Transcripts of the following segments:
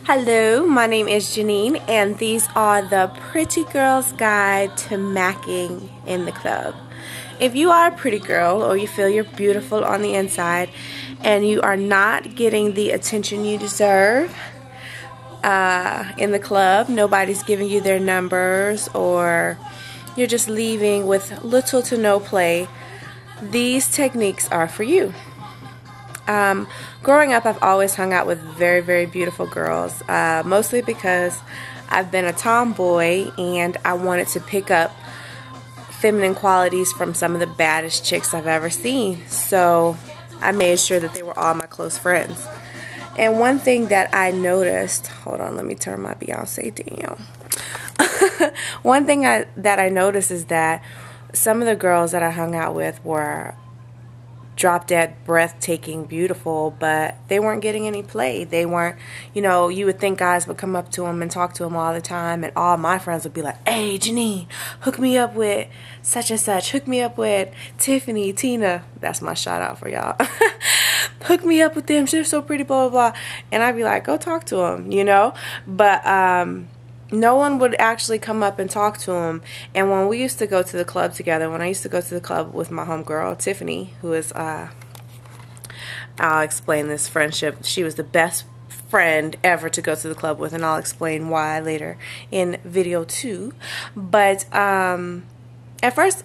Hello, my name is Janine, and these are the Pretty Girl's Guide to Macking in the Club. If you are a pretty girl or you feel you're beautiful on the inside and you are not getting the attention you deserve in the club, nobody's giving you their numbers, or you're just leaving with little to no play, these techniques are for you. Growing up, I've always hung out with very, very beautiful girls, mostly because I've been a tomboy and I wanted to pick up feminine qualities from some of the baddest chicks I've ever seen. So I made sure that they were all my close friends. And one thing that I noticed, hold on, let me turn my Beyonce down. One thing that I noticed is that some of the girls that I hung out with were drop dead, breathtaking, beautiful, but they weren't getting any play. They weren't, you would think guys would come up to them and talk to them all the time, and all my friends would be like, hey, Janine, hook me up with such and such, hook me up with Tiffany, Tina, that's my shout out for y'all, hook me up with them, they're so pretty, blah, blah, blah, and I'd be like, go talk to them, but, no one would actually come up and talk to him. And when we used to go to the club together, when I used to go to the club with my homegirl, Tiffany, who is, I'll explain this friendship. She was the best friend ever to go to the club with, and I'll explain why later in video 2. But at first,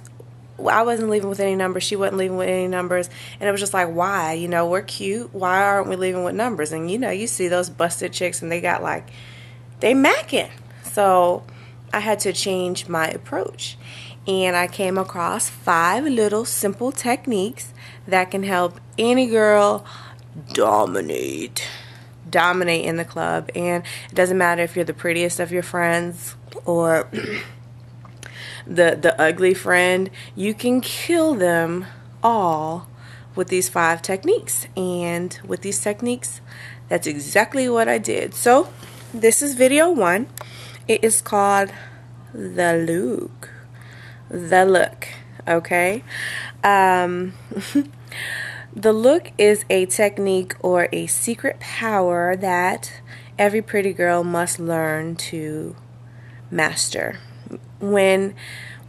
I wasn't leaving with any numbers. She wasn't leaving with any numbers. And it was just like, why? We're cute. Why aren't we leaving with numbers? And, you see those busted chicks, and they got like, they macking. So I had to change my approach, and I came across 5 little simple techniques that can help any girl dominate in the club. And it doesn't matter if you're the prettiest of your friends or the ugly friend, you can kill them all with these 5 techniques. And with these techniques, that's exactly what I did. So this is video 1. It is called the look. The look, okay? The look is a technique or a secret power that every pretty girl must learn to master. When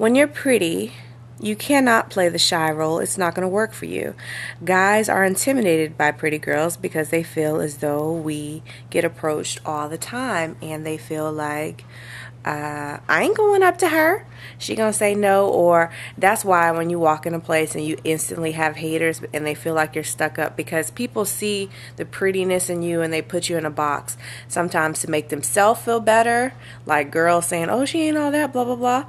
you're pretty, you cannot play the shy role. It's not going to work for you. Guys are intimidated by pretty girls because they feel as though we get approached all the time, and they feel like, I ain't going up to her. She gonna say no. Or that's why when you walk in a place and you instantly have haters and they feel like you're stuck up, because people see the prettiness in you and they put you in a box, sometimes to make themselves feel better, like girls saying, oh, she ain't all that, blah, blah, blah,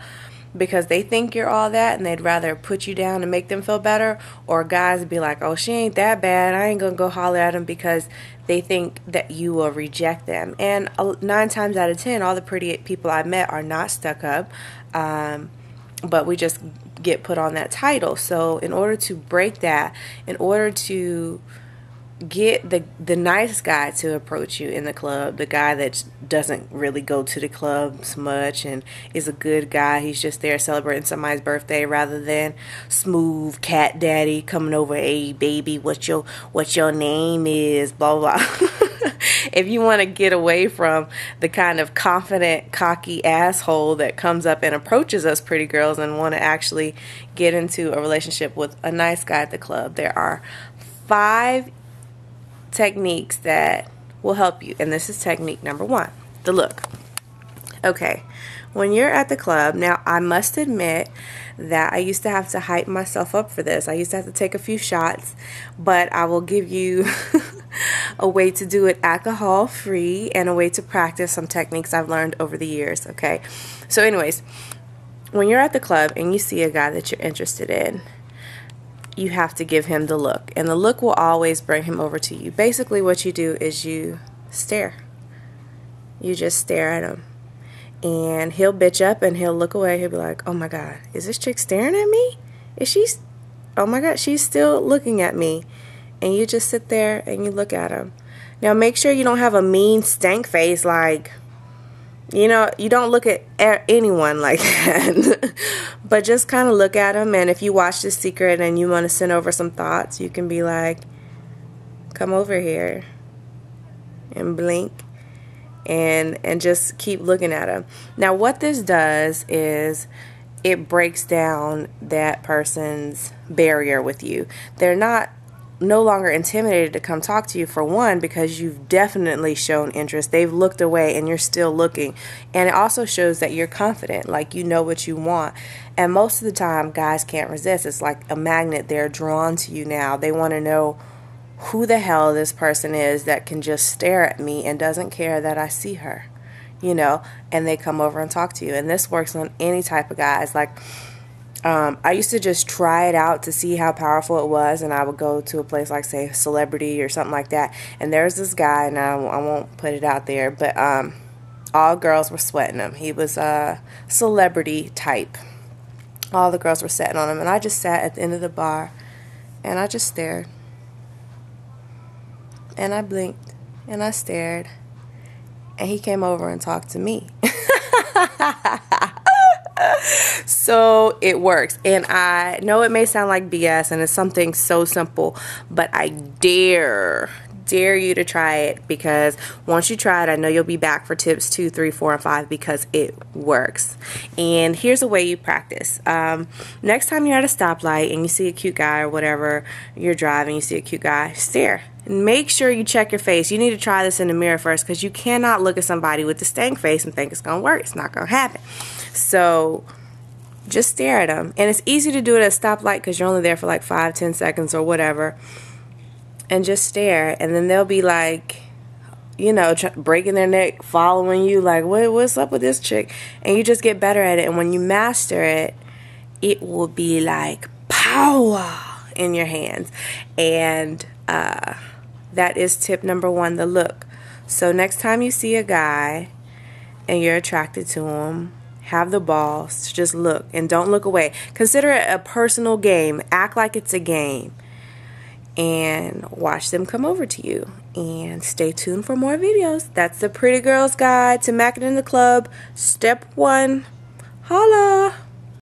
because they think you're all that and they'd rather put you down and make them feel better. Or guys be like, oh, she ain't that bad, I ain't gonna go holler at them, because they think that you will reject them. And 9 times out of 10, all the pretty people I met are not stuck up, but we just get put on that title. So in order to break that, in order to get the nice guy to approach you in the club, the guy that doesn't really go to the clubs much and is a good guy, he's just there celebrating somebody's birthday, rather than smooth cat daddy coming over, hey baby, what your name is, blah blah. If you want to get away from the kind of confident, cocky asshole that comes up and approaches us pretty girls and want to actually get into a relationship with a nice guy at the club, there are 5 techniques that will help you. And this is technique number 1, the look. Okay, when you're at the club, now I must admit that I used to have to hype myself up for this. I used to have to take a few shots, but I will give you a way to do it alcohol free and a way to practice some techniques I've learned over the years. Okay, so anyways, when you're at the club and you see a guy that you're interested in, you have to give him the look, and the look will always bring him over to you. Basically what you do is you stare. You just stare at him, and he'll bitch up and he'll look away. He'll be like, oh my god, is this chick staring at me? Oh my god, she's still looking at me. And you just sit there and you look at him. Now make sure you don't have a mean stank face, like, you don't look at anyone like that. But just kind of look at them. And if you watch The Secret and you want to send over some thoughts, you can be like, come over here, and blink and just keep looking at them. Now what this does is it breaks down that person's barrier with you. They're no longer intimidated to come talk to you, for one, because you've definitely shown interest. They've looked away and you're still looking. And it also shows that you're confident, like you know what you want. And most of the time guys can't resist. It's like a magnet. They're drawn to you now. They want to know who the hell this person is that can just stare at me and doesn't care that I see her, you know, and they come over and talk to you. And this works on any type of guys. Like I used to just try it out to see how powerful it was, and I would go to a place like, say, Celebrity or something like that, and there's this guy, and I won't put it out there, but all girls were sweating him. He was a celebrity type. All the girls were sitting on him, and I just sat at the end of the bar, and I just stared, and I blinked, and I stared, and he came over and talked to me. So it works, and I know it may sound like BS and it's something so simple, but I dare you to try it, because once you try it, I know you'll be back for tips 2, 3, 4, and 5, because it works. And here's a way you practice. Next time you're at a stoplight and you see a cute guy or whatever, you're driving, you see a cute guy, stare. And make sure you check your face. You need to try this in the mirror first, because you cannot look at somebody with the stank face and think it's gonna work. It's not gonna happen. So just stare at them. And it's easy to do it at a stoplight because you're only there for like 5-10 seconds or whatever. And just stare. And then they'll be like, you know, breaking their neck, following you, like, what's up with this chick? And you just get better at it. And when you master it, it will be like power in your hands. And that is tip number 1, the look. So next time you see a guy and you're attracted to him, have the balls to just look, and don't look away. Consider it a personal game. Act like it's a game, and watch them come over to you. And stay tuned for more videos. That's the Pretty Girl's Guide to Macking in the Club. Step 1. Holla!